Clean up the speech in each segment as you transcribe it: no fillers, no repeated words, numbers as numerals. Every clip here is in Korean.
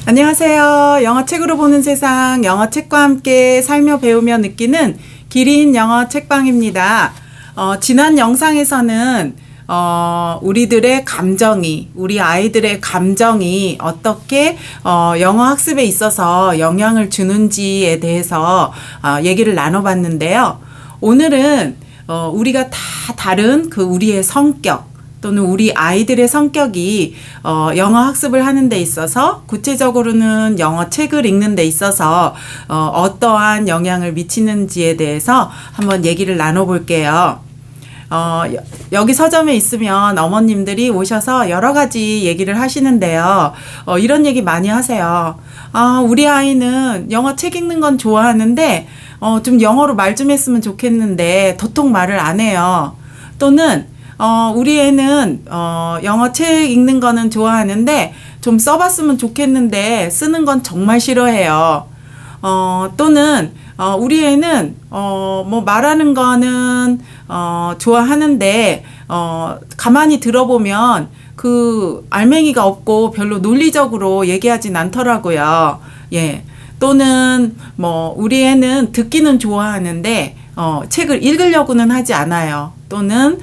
안녕하세요. 영어 책으로 보는 세상, 영어 책과 함께 살며 배우며 느끼는 기린 영어 책방입니다. 지난 영상에서는 우리들의 감정이, 우리 아이들의 감정이 어떻게 영어 학습에 있어서 영향을 주는지에 대해서 얘기를 나눠봤는데요. 오늘은 우리가 다 다른 우리의 성격, 또는 우리 아이들의 성격이 영어 학습을 하는 데 있어서, 구체적으로는 영어 책을 읽는 데 있어서 어떠한 영향을 미치는지에 대해서 한번 얘기를 나눠볼게요. 여기 서점에 있으면 어머님들이 오셔서 여러 가지 얘기를 하시는데요. 이런 얘기 많이 하세요. 우리 아이는 영어 책 읽는 건 좋아하는데 좀 영어로 말 좀 했으면 좋겠는데 도통 말을 안 해요. 또는 우리 애는 영어 책 읽는 거는 좋아하는데 좀 써봤으면 좋겠는데 쓰는 건 정말 싫어해요. 또는 우리 애는 뭐 말하는 거는 좋아하는데 가만히 들어보면 그 알맹이가 없고 별로 논리적으로 얘기하진 않더라고요. 예. 또는 뭐 우리 애는 듣기는 좋아하는데 책을 읽으려고는 하지 않아요. 또는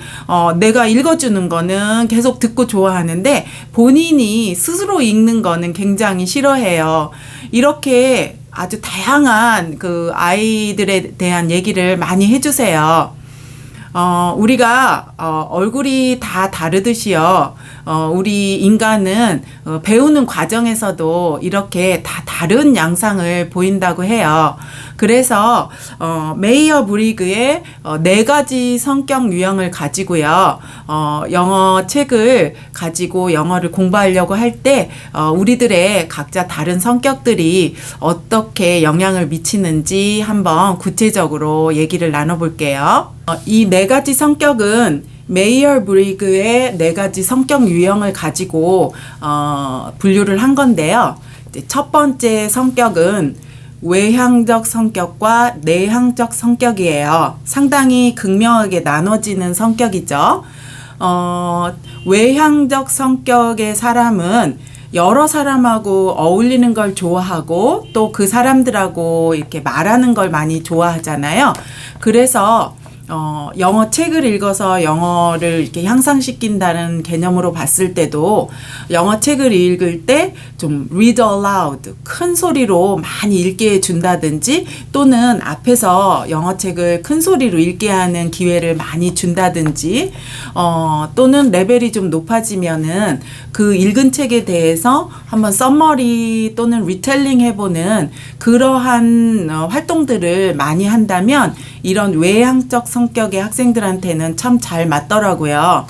내가 읽어주는 거는 계속 듣고 좋아하는데 본인이 스스로 읽는 거는 굉장히 싫어해요. 이렇게 아주 다양한 그 아이들에 대한 얘기를 많이 해주세요. 우리가 얼굴이 다 다르듯이요. 우리 인간은 배우는 과정에서도 이렇게 다 다른 양상을 보인다고 해요. 그래서 메이어 브리그의 4가지 성격 유형을 가지고요. 영어 책을 가지고 영어를 공부하려고 할 때 우리들의 각자 다른 성격들이 어떻게 영향을 미치는지 한번 구체적으로 얘기를 나눠볼게요. 이 4가지 성격은 메이어 브리그의 4가지 성격 유형을 가지고 분류를 한 건데요. 이제 첫 번째 성격은 외향적 성격과 내향적 성격이에요. 상당히 극명하게 나눠지는 성격이죠. 외향적 성격의 사람은 여러 사람하고 어울리는 걸 좋아하고 또 그 사람들하고 이렇게 말하는 걸 많이 좋아하잖아요. 그래서 영어 책을 읽어서 영어를 이렇게 향상시킨다는 개념으로 봤을 때도 영어 책을 읽을 때 좀 read aloud, 큰 소리로 많이 읽게 해준다든지 또는 앞에서 영어 책을 큰 소리로 읽게 하는 기회를 많이 준다든지 또는 레벨이 좀 높아지면은 그 읽은 책에 대해서 한번 썸머리 또는 리텔링 해보는 그러한 활동들을 많이 한다면 이런 외향적 성격의 학생들한테는 참 잘 맞더라고요.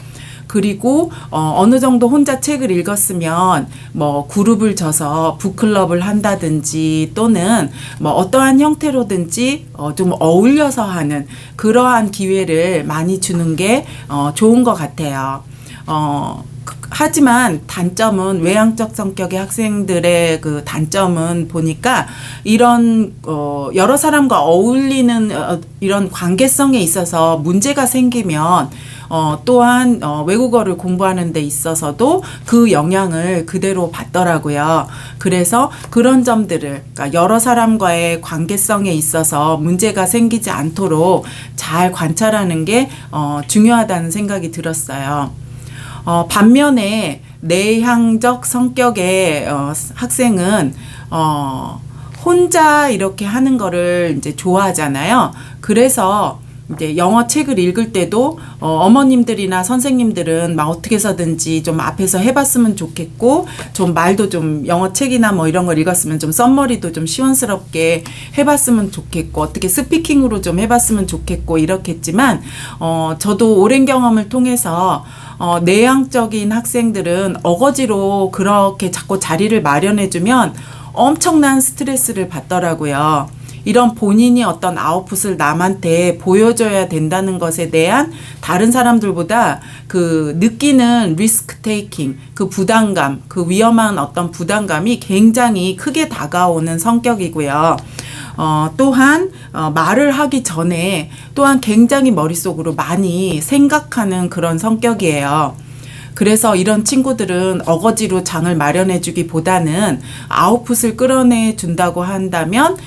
그리고 어느 정도 혼자 책을 읽었으면 뭐 그룹을 져서 북클럽을 한다든지 또는 뭐 어떠한 형태로든지 좀 어울려서 하는 그러한 기회를 많이 주는 게 좋은 것 같아요. 하지만 단점은 외향적 성격의 학생들의 그 단점은 보니까 이런 여러 사람과 어울리는 이런 관계성에 있어서 문제가 생기면 또한 외국어를 공부하는 데 있어서도 그 영향을 그대로 받더라고요. 그래서 그런 점들을, 그러니까 여러 사람과의 관계성에 있어서 문제가 생기지 않도록 잘 관찰하는 게 중요하다는 생각이 들었어요. 반면에 내향적 성격의 학생은 혼자 이렇게 하는 거를 이제 좋아하잖아요. 그래서 이제 영어 책을 읽을 때도 어머님들이나 선생님들은 막 어떻게 해서든지 좀 앞에서 해봤으면 좋겠고 좀 말도 좀 영어 책이나 뭐 이런 걸 읽었으면 좀 썸머리도 좀 시원스럽게 해봤으면 좋겠고 어떻게 스피킹으로 좀 해봤으면 좋겠고 이렇겠지만 저도 오랜 경험을 통해서 내향적인 학생들은 어거지로 그렇게 자꾸 자리를 마련해주면 엄청난 스트레스를 받더라고요. 이런 본인이 어떤 아웃풋을 남한테 보여줘야 된다는 것에 대한 다른 사람들보다 그 느끼는 리스크 테이킹, 그 부담감, 그 위험한 어떤 부담감이 굉장히 크게 다가오는 성격이고요. 또한 말을 하기 전에 또한 굉장히 머릿속으로 많이 생각하는 그런 성격이에요. 그래서 이런 친구들은 어거지로 장을 마련해 주기보다는 아웃풋을 끌어내 준다고 한다면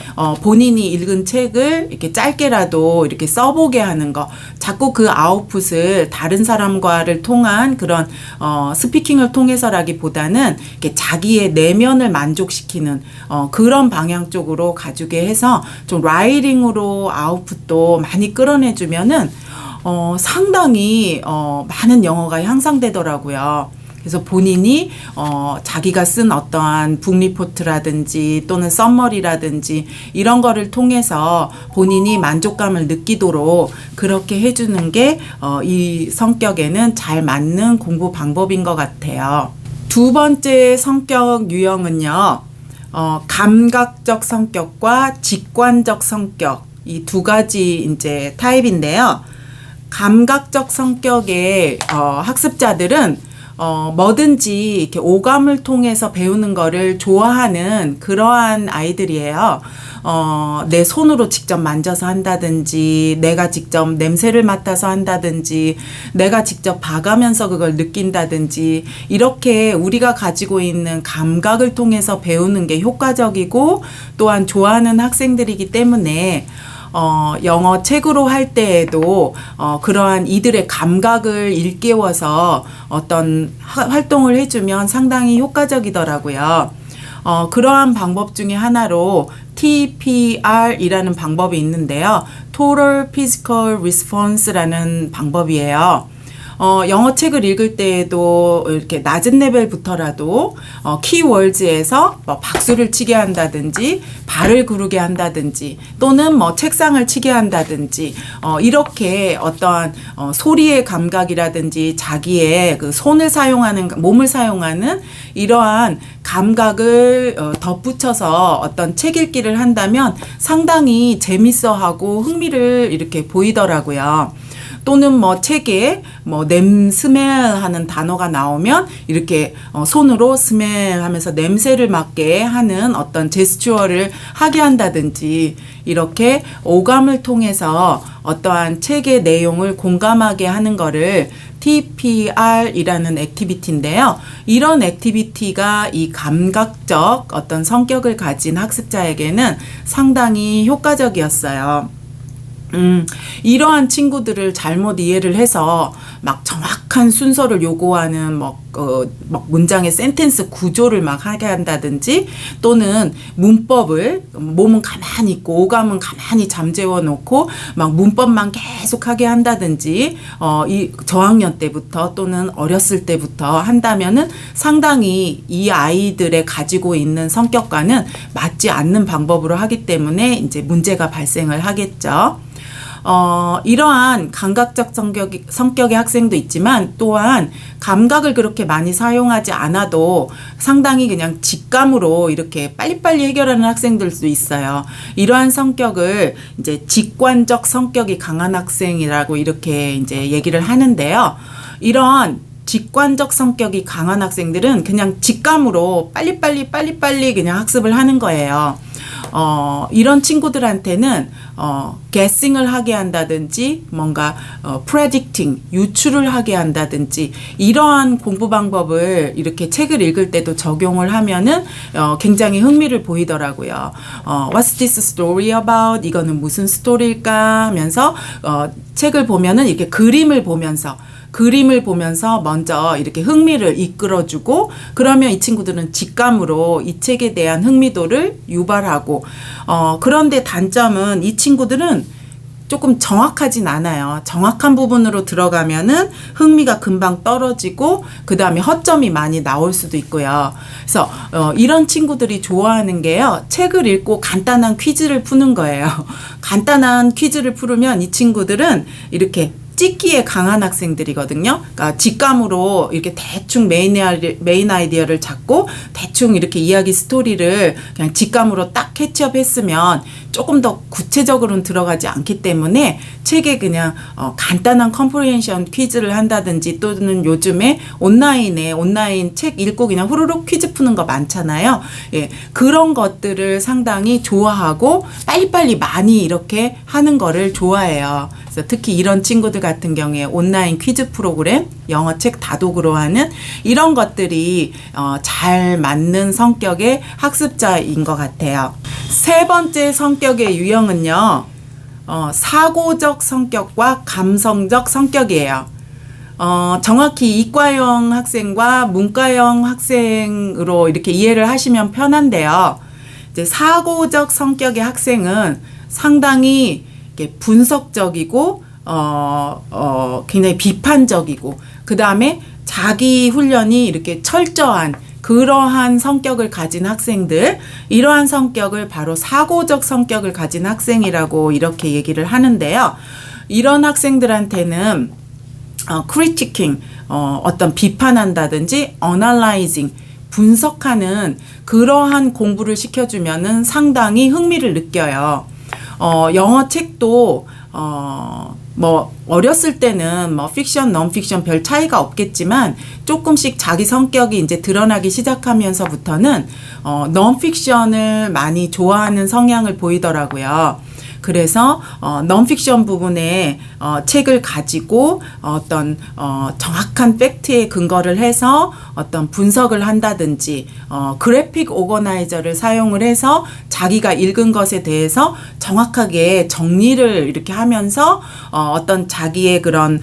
본인이 읽은 책을 이렇게 짧게라도 이렇게 써보게 하는 거, 자꾸 그 아웃풋을 다른 사람과를 통한 그런 스피킹을 통해서라기보다는 이렇게 자기의 내면을 만족시키는 그런 방향 쪽으로 가주게 해서 좀 라이팅으로 아웃풋도 많이 끌어내주면은 상당히 많은 영어가 향상되더라고요. 그래서 본인이 자기가 쓴 어떠한 북리포트라든지 또는 썸머리라든지 이런 거를 통해서 본인이 만족감을 느끼도록 그렇게 해주는 게 이 성격에는 잘 맞는 공부 방법인 것 같아요. 두 번째 성격 유형은요. 감각적 성격과 직관적 성격, 이 두 가지 이제 타입인데요. 감각적 성격의 학습자들은 뭐든지 이렇게 오감을 통해서 배우는 거를 좋아하는 그러한 아이들이에요. 내 손으로 직접 만져서 한다든지, 내가 직접 냄새를 맡아서 한다든지, 내가 직접 봐가면서 그걸 느낀다든지, 이렇게 우리가 가지고 있는 감각을 통해서 배우는 게 효과적이고 또한 좋아하는 학생들이기 때문에 영어 책으로 할 때에도 그러한 이들의 감각을 일깨워서 어떤 활동을 해주면 상당히 효과적이더라고요. 그러한 방법 중에 하나로 TPR이라는 방법이 있는데요. Total Physical Response라는 방법이에요. 영어 책을 읽을 때에도 이렇게 낮은 레벨부터라도 키워드에서 뭐 박수를 치게 한다든지 발을 구르게 한다든지 또는 뭐 책상을 치게 한다든지 이렇게 어떠한 소리의 감각이라든지 자기의 그 손을 사용하는 몸을 사용하는 이러한 감각을 덧붙여서 어떤 책 읽기를 한다면 상당히 재밌어하고 흥미를 이렇게 보이더라고요. 또는 뭐 책에 뭐 스멜 하는 단어가 나오면 이렇게 손으로 스멜 하면서 냄새를 맡게 하는 어떤 제스처를 하게 한다든지 이렇게 오감을 통해서 어떠한 책의 내용을 공감하게 하는 거를 TPR이라는 액티비티인데요. 이런 액티비티가 이 감각적 어떤 성격을 가진 학습자에게는 상당히 효과적이었어요. 이러한 친구들을 잘못 이해를 해서 막 정확한 순서를 요구하는 막 문장의 센텐스 구조를 막 하게 한다든지 또는 문법을 몸은 가만히 있고 오감은 가만히 잠재워 놓고 막 문법만 계속 하게 한다든지 이 저학년 때부터 또는 어렸을 때부터 한다면은 상당히 이 아이들의 가지고 있는 성격과는 맞지 않는 방법으로 하기 때문에 이제 문제가 발생을 하겠죠. 이러한 감각적 성격의 학생도 있지만 또한 감각을 그렇게 많이 사용하지 않아도 상당히 그냥 직감으로 이렇게 빨리빨리 해결하는 학생들도 있어요. 이러한 성격을 이제 직관적 성격이 강한 학생이라고 이렇게 이제 얘기를 하는데요. 이런 직관적 성격이 강한 학생들은 그냥 직감으로 빨리빨리 그냥 학습을 하는 거예요. 이런 친구들한테는 guessing을 하게 한다든지 뭔가 predicting, 유추를 하게 한다든지 이러한 공부 방법을 이렇게 책을 읽을 때도 적용을 하면은 굉장히 흥미를 보이더라고요. What's this story about? 이거는 무슨 스토리일까 하면서 책을 보면은 이렇게 그림을 보면서 먼저 이렇게 흥미를 이끌어주고 그러면 이 친구들은 직감으로 이 책에 대한 흥미도를 유발하고 그런데 단점은 이 친구들은 조금 정확하진 않아요. 정확한 부분으로 들어가면은 흥미가 금방 떨어지고 그 다음에 허점이 많이 나올 수도 있고요. 그래서 이런 친구들이 좋아하는 게요. 책을 읽고 간단한 퀴즈를 푸는 거예요. 간단한 퀴즈를 풀으면 이 친구들은 이렇게 찍기에 강한 학생들이거든요. 그러니까 직감으로 이렇게 대충 메인 아이디어를 잡고 대충 이렇게 이야기 스토리를 그냥 직감으로 딱 캐치업했으면 조금 더 구체적으로는 들어가지 않기 때문에 책에 그냥 간단한 컴프리헨션 퀴즈를 한다든지 또는 요즘에 온라인 책 읽고 그냥 후루룩 퀴즈 푸는 거 많잖아요. 예, 그런 것들을 상당히 좋아하고 빨리빨리 많이 이렇게 하는 거를 좋아해요. 그래서 그래서 특히 이런 친구들 같은 경우에 온라인 퀴즈 프로그램, 영어책 다독으로 하는 이런 것들이 잘 맞는 성격의 학습자인 것 같아요. 세 번째 성격의 유형은요. 사고적 성격과 감성적 성격이에요. 정확히 이과형 학생과 문과형 학생으로 이렇게 이해를 하시면 편한데요. 이제 사고적 성격의 학생은 상당히 이렇게 분석적이고, 굉장히 비판적이고, 그 다음에 자기 훈련이 이렇게 철저한 그러한 성격을 가진 학생들, 이러한 성격을 바로 사고적 성격을 가진 학생이라고 이렇게 얘기를 하는데요. 이런 학생들한테는 critiquing, 어떤 비판한다든지 analyzing, 분석하는 그러한 공부를 시켜주면은 상당히 흥미를 느껴요. 영어 책도 뭐 어렸을 때는 뭐 픽션, non-픽션 별 차이가 없겠지만 조금씩 자기 성격이 이제 드러나기 시작하면서부터는 non-픽션을 많이 좋아하는 성향을 보이더라고요. 그래서 non-픽션 부분에 책을 가지고 어떤 정확한 팩트에 근거를 해서 어떤 분석을 한다든지 그래픽 오거나이저를 사용을 해서 자기가 읽은 것에 대해서 정확하게 정리를 이렇게 하면서 어떤 자기의 그런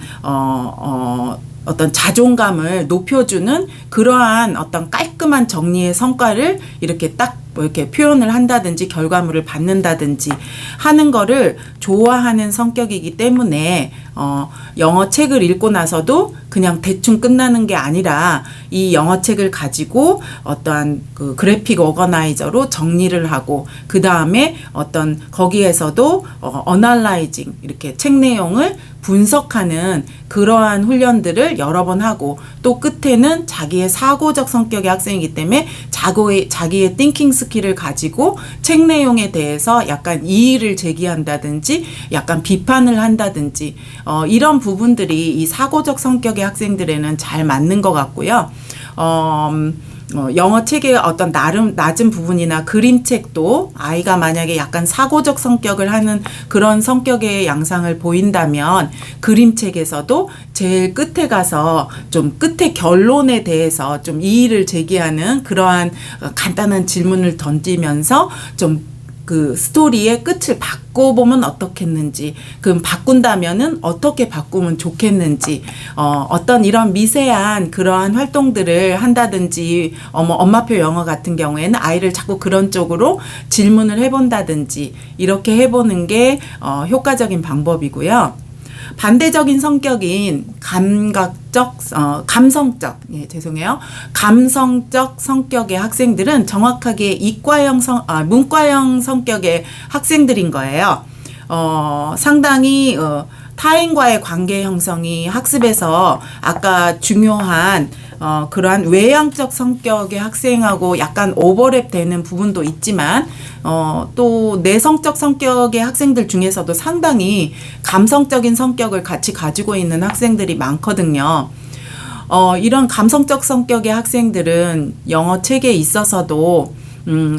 어떤 자존감을 높여주는 그러한 어떤 깔끔한 정리의 성과를 이렇게 딱 뭐 이렇게 표현을 한다든지 결과물을 받는다든지 하는 거를 좋아하는 성격이기 때문에 영어 책을 읽고 나서도 그냥 대충 끝나는 게 아니라 이 영어 책을 가지고 어떠한 그 그래픽 오거나이저로 정리를 하고 그 다음에 어떤 거기에서도 어널라이징 이렇게 책 내용을 분석하는 그러한 훈련들을 여러 번 하고 또 끝에는 자기의 사고적 성격의 학생이기 때문에 자기의 띵킹 스킬을 가지고 책 내용에 대해서 약간 이의를 제기한다든지 약간 비판을 한다든지 이런 부분들이 이 사고적 성격의 학생들에는 잘 맞는 것 같고요. 영어 책의 어떤 낮은 부분이나 그림책도 아이가 만약에 약간 사고적 성격을 하는 그런 성격의 양상을 보인다면 그림책에서도 제일 끝에 가서 좀 끝에 결론에 대해서 좀 이의를 제기하는 그러한 간단한 질문을 던지면서 좀 그 스토리의 끝을 바꿔보면 어떻겠는지, 그럼 바꾼다면은 어떻게 바꾸면 좋겠는지, 어떤 이런 미세한 그러한 활동들을 한다든지, 엄마표 영어 같은 경우에는 아이를 자꾸 그런 쪽으로 질문을 해본다든지, 이렇게 해보는 게 효과적인 방법이고요. 반대적인 성격인 감성적, 감성적 성격의 학생들은 정확하게 문과형 성격의 학생들인 거예요. 상당히 타인과의 관계 형성이 학습에서 아까 중요한 그러한 외향적 성격의 학생하고 약간 오버랩 되는 부분도 있지만 또 내성적 성격의 학생들 중에서도 상당히 감성적인 성격을 같이 가지고 있는 학생들이 많거든요. 이런 감성적 성격의 학생들은 영어 책에 있어서도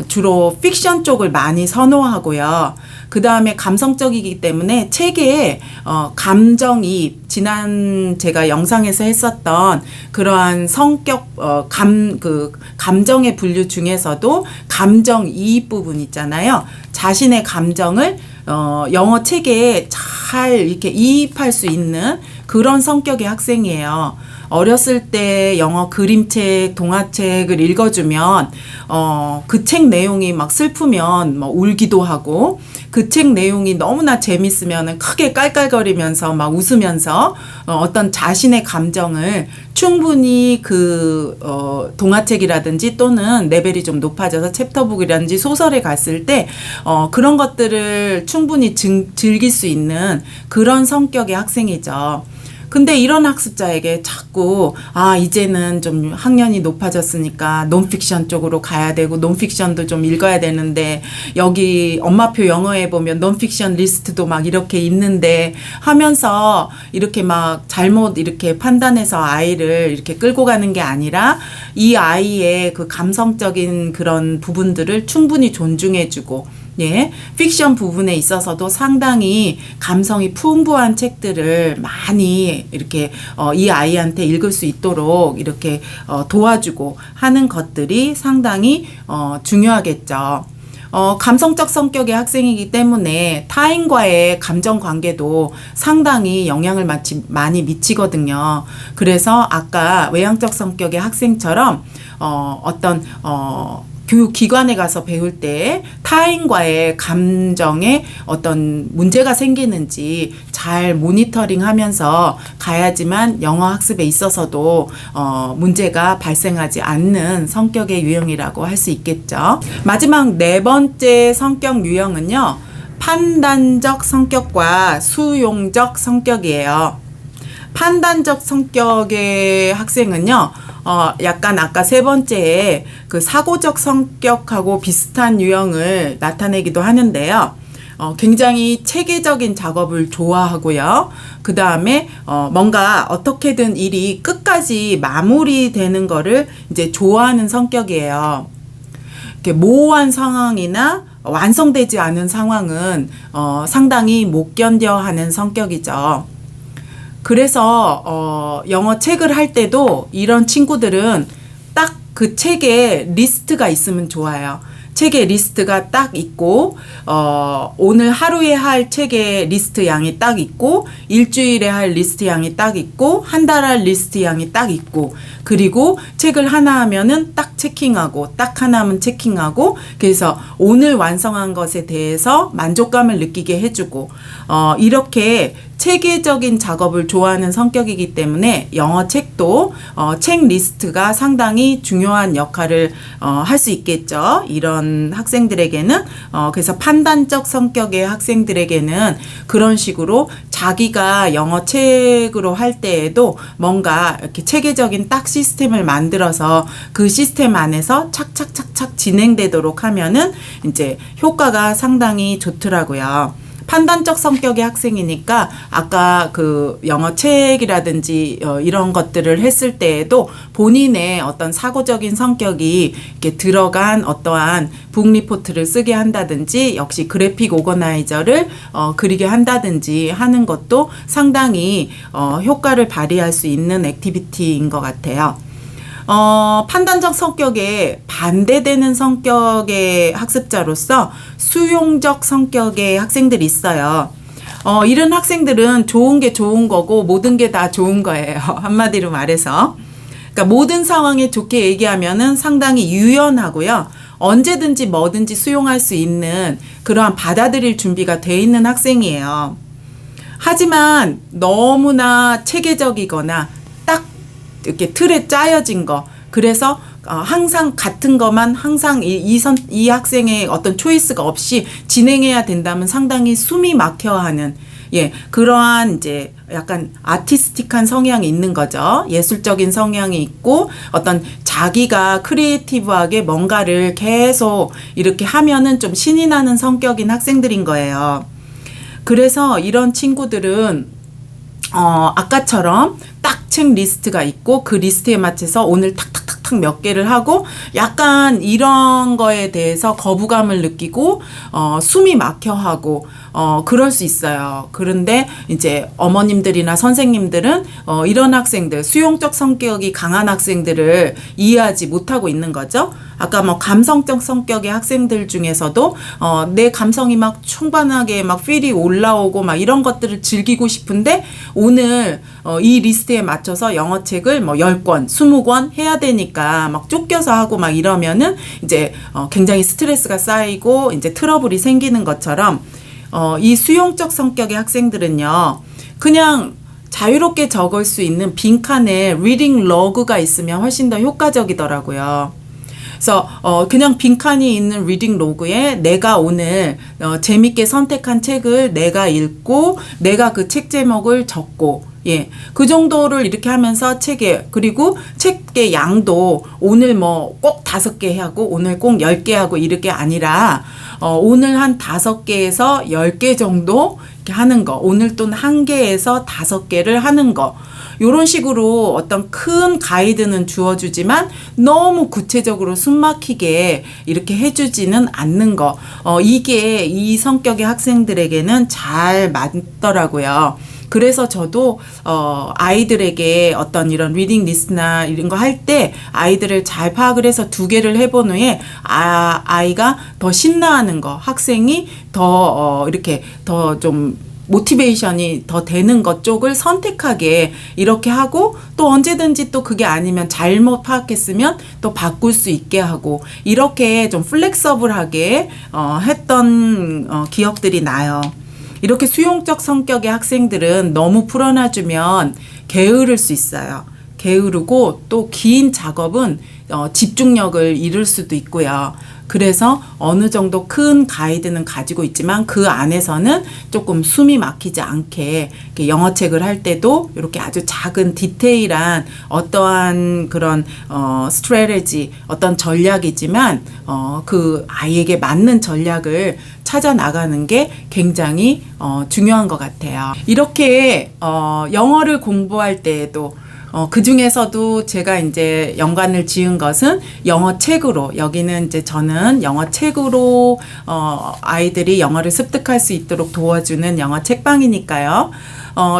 주로 픽션 쪽을 많이 선호하고요. 그 다음에 감성적이기 때문에 책에 감정이입, 지난 제가 영상에서 했었던 그러한 성격, 감정의 분류 중에서도 감정이입 부분 있잖아요. 자신의 감정을 영어 책에 잘 이렇게 이입할 수 있는 그런 성격의 학생이에요. 어렸을 때 영어 그림책, 동화책을 읽어주면 그 책 내용이 막 슬프면 뭐 울기도 하고 그 책 내용이 너무나 재밌으면 크게 깔깔거리면서 막 웃으면서 어떤 자신의 감정을 충분히 그 동화책이라든지 또는 레벨이 좀 높아져서 챕터북이라든지 소설에 갔을 때 그런 것들을 충분히 즐길 수 있는 그런 성격의 학생이죠. 근데 이런 학습자에게 자꾸 이제는 좀 학년이 높아졌으니까 논픽션 쪽으로 가야 되고 논픽션도 좀 읽어야 되는데 여기 엄마표 영어에 보면 논픽션 리스트도 막 이렇게 있는데 하면서 이렇게 막 잘못 이렇게 판단해서 아이를 이렇게 끌고 가는 게 아니라 이 아이의 그 감성적인 그런 부분들을 충분히 존중해주고 예, 픽션 부분에 있어서도 상당히 감성이 풍부한 책들을 많이 이렇게 이 아이한테 읽을 수 있도록 이렇게 도와주고 하는 것들이 상당히 중요하겠죠. 감성적 성격의 학생이기 때문에 타인과의 감정 관계도 상당히 영향을 많이 미치거든요. 그래서 아까 외향적 성격의 학생처럼 어떤 교육기관에 가서 배울 때 타인과의 감정에 어떤 문제가 생기는지 잘 모니터링 하면서 가야지만 영어 학습에 있어서도 문제가 발생하지 않는 성격의 유형이라고 할 수 있겠죠. 마지막 네 번째 성격 유형은요, 판단적 성격과 수용적 성격이에요. 판단적 성격의 학생은요, 약간 아까 세 번째에 그 사고적 성격하고 비슷한 유형을 나타내기도 하는데요. 굉장히 체계적인 작업을 좋아하고요. 그 다음에 뭔가 어떻게든 일이 끝까지 마무리되는 거를 이제 좋아하는 성격이에요. 이렇게 모호한 상황이나 완성되지 않은 상황은 상당히 못 견뎌하는 성격이죠. 그래서 영어 책을 할 때도 이런 친구들은 딱 그 책에 리스트가 있으면 좋아요. 책에 리스트가 딱 있고 오늘 하루에 할 책의 리스트 양이 딱 있고 일주일에 할 리스트 양이 딱 있고 한 달 할 리스트 양이 딱 있고 그리고 책을 하나 하면은 딱 체킹하고 딱 하나 하면 체킹하고 그래서 오늘 완성한 것에 대해서 만족감을 느끼게 해주고 이렇게 체계적인 작업을 좋아하는 성격이기 때문에 영어 책도 책 리스트가 상당히 중요한 역할을 할 수 있겠죠. 이런 학생들에게는 그래서 판단적 성격의 학생들에게는 그런 식으로 자기가 영어 책으로 할 때에도 뭔가 이렇게 체계적인 딱 시스템을 만들어서 그 시스템 안에서 착착착착 진행되도록 하면은 이제 효과가 상당히 좋더라고요. 판단적 성격의 학생이니까 아까 그 영어 책이라든지 이런 것들을 했을 때에도 본인의 어떤 사고적인 성격이 이렇게 들어간 어떠한 북 리포트를 쓰게 한다든지 역시 그래픽 오거나이저를 그리게 한다든지 하는 것도 상당히 효과를 발휘할 수 있는 액티비티인 것 같아요. 판단적 성격에 반대되는 성격의 학습자로서 수용적 성격의 학생들이 있어요. 이런 학생들은 좋은 게 좋은 거고 모든 게 다 좋은 거예요. 한마디로 말해서. 그러니까 모든 상황에 좋게 얘기하면은 상당히 유연하고요. 언제든지 뭐든지 수용할 수 있는 그러한 받아들일 준비가 돼 있는 학생이에요. 하지만 너무나 체계적이거나 이렇게 틀에 짜여진 거. 그래서 항상 같은 것만 항상 이 학생의 어떤 초이스가 없이 진행해야 된다면 상당히 숨이 막혀하는 그러한 이제 약간 아티스틱한 성향이 있는 거죠. 예술적인 성향이 있고 어떤 자기가 크리에이티브하게 뭔가를 계속 이렇게 하면은 좀 신이 나는 성격인 학생들인 거예요. 그래서 이런 친구들은 아까처럼 딱 책 리스트가 있고 그 리스트에 맞춰서 오늘 탁탁탁탁 몇 개를 하고 약간 이런 거에 대해서 거부감을 느끼고 숨이 막혀하고 그럴 수 있어요. 그런데 이제 어머님들이나 선생님들은 이런 학생들, 수용적 성격이 강한 학생들을 이해하지 못하고 있는 거죠. 아까 뭐 감성적 성격의 학생들 중에서도 내 감성이 막 충만하게 막 필이 올라오고 막 이런 것들을 즐기고 싶은데 오늘 이 리스트에 맞춰서 영어책을 뭐 10권, 20권 해야 되니까 막 쫓겨서 하고 막 이러면은 이제 굉장히 스트레스가 쌓이고 이제 트러블이 생기는 것처럼 이 수용적 성격의 학생들은요, 그냥 자유롭게 적을 수 있는 빈칸에 리딩 러그가 있으면 훨씬 더 효과적이더라고요. 그래서 그냥 빈칸이 있는 리딩 로그에 내가 오늘 재밌게 선택한 책을 내가 읽고 내가 그 책 제목을 적고 그 정도를 이렇게 하면서 책에 그리고 책의 양도 오늘 뭐 꼭 5개 하고 오늘 꼭 10개 하고 이렇게 아니라 오늘 한 5개에서 10개 정도 이렇게 하는 거, 오늘 또는 1개에서 5개를 하는 거, 요런 식으로 어떤 큰 가이드는 주어주지만 너무 구체적으로 숨막히게 이렇게 해주지는 않는 거. 이게 이 성격의 학생들에게는 잘 맞더라고요. 그래서 저도 아이들에게 어떤 이런 리딩 리스트나 이런 거 할 때 아이들을 잘 파악을 해서 2개를 해본 후에 아이가 더 신나하는 거, 학생이 더 이렇게 더 좀 모티베이션이 더 되는 것 쪽을 선택하게 이렇게 하고, 또 언제든지 또 그게 아니면 잘못 파악했으면 또 바꿀 수 있게 하고, 이렇게 좀 플렉서블하게 했던 기억들이 나요. 이렇게 수용적 성격의 학생들은 너무 풀어놔주면 게으를 수 있어요. 게으르고 또 긴 작업은 집중력을 잃을 수도 있고요. 그래서 어느 정도 큰 가이드는 가지고 있지만 그 안에서는 조금 숨이 막히지 않게 이렇게 영어책을 할 때도 이렇게 아주 작은 디테일한 어떠한 그런 스트래티지, 어떤 전략이지만 그 아이에게 맞는 전략을 찾아 나가는 게 굉장히 중요한 것 같아요. 이렇게 영어를 공부할 때에도 그 중에서도 제가 이제 연관을 지은 것은 영어 책으로, 여기는 이제 저는 영어 책으로 아이들이 영어를 습득할 수 있도록 도와주는 영어 책방이니까요.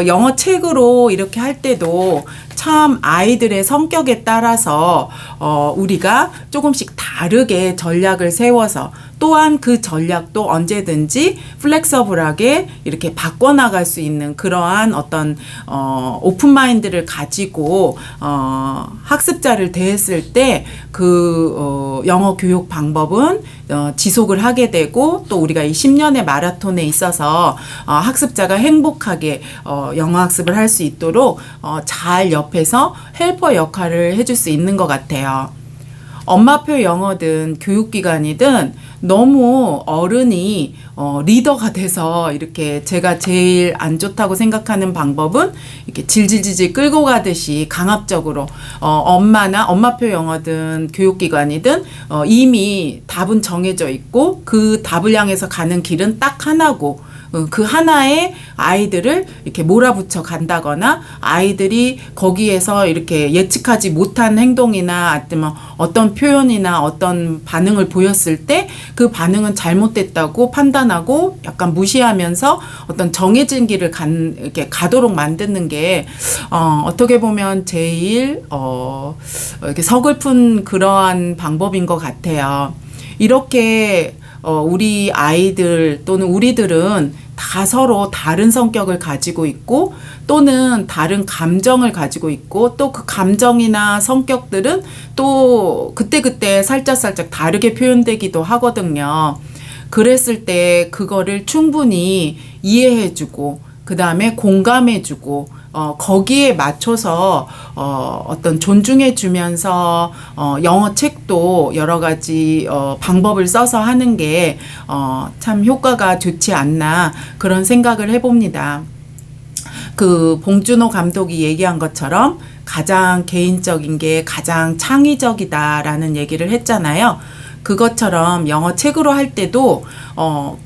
영어 책으로 이렇게 할 때도 참 아이들의 성격에 따라서 우리가 조금씩 다르게 전략을 세워서, 또한 그 전략도 언제든지 플렉서블하게 이렇게 바꿔나갈 수 있는 그러한 어떤 오픈마인드를 가지고 학습자를 대했을 때 그 영어 교육 방법은 지속을 하게 되고, 또 우리가 이 10년의 마라톤에 있어서 학습자가 행복하게 영어 학습을 할 수 있도록 잘 옆에서 헬퍼 역할을 해줄 수 있는 것 같아요. 엄마표 영어든 교육기관이든 너무 어른이 리더가 돼서 이렇게, 제가 제일 안 좋다고 생각하는 방법은 이렇게 질질질질 끌고 가듯이 강압적으로 엄마표 영어든 교육기관이든 이미 답은 정해져 있고 그 답을 향해서 가는 길은 딱 하나고, 그 하나에 아이들을 이렇게 몰아붙여 간다거나 아이들이 거기에서 이렇게 예측하지 못한 행동이나 아니면 어떤 표현이나 어떤 반응을 보였을 때 그 반응은 잘못됐다고 판단하고 약간 무시하면서 어떤 정해진 길을 이렇게 가도록 만드는 게 어떻게 보면 제일 이렇게 서글픈 그러한 방법인 것 같아요. 이렇게 우리 아이들 또는 우리들은 다 서로 다른 성격을 가지고 있고 또는 다른 감정을 가지고 있고, 또 그 감정이나 성격들은 또 그때그때 살짝살짝 다르게 표현되기도 하거든요. 그랬을 때 그거를 충분히 이해해주고 그 다음에 공감해주고 거기에 맞춰서 어떤 존중해주면서 영어 책도 여러 가지 방법을 써서 하는 게 참 효과가 좋지 않나, 그런 생각을 해봅니다. 그 봉준호 감독이 얘기한 것처럼 가장 개인적인 게 가장 창의적이다라는 얘기를 했잖아요. 그것처럼 영어 책으로 할 때도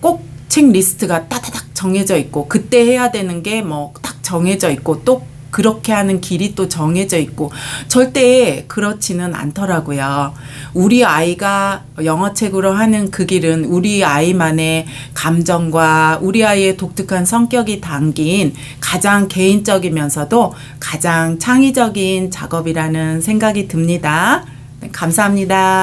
꼭 책 리스트가 따다닥 정해져 있고 그때 해야 되는 게 뭐 딱 정해져 있고 또 그렇게 하는 길이 또 정해져 있고 절대 그렇지는 않더라고요. 우리 아이가 영어책으로 하는 그 길은 우리 아이만의 감정과 우리 아이의 독특한 성격이 담긴 가장 개인적이면서도 가장 창의적인 작업이라는 생각이 듭니다. 네, 감사합니다.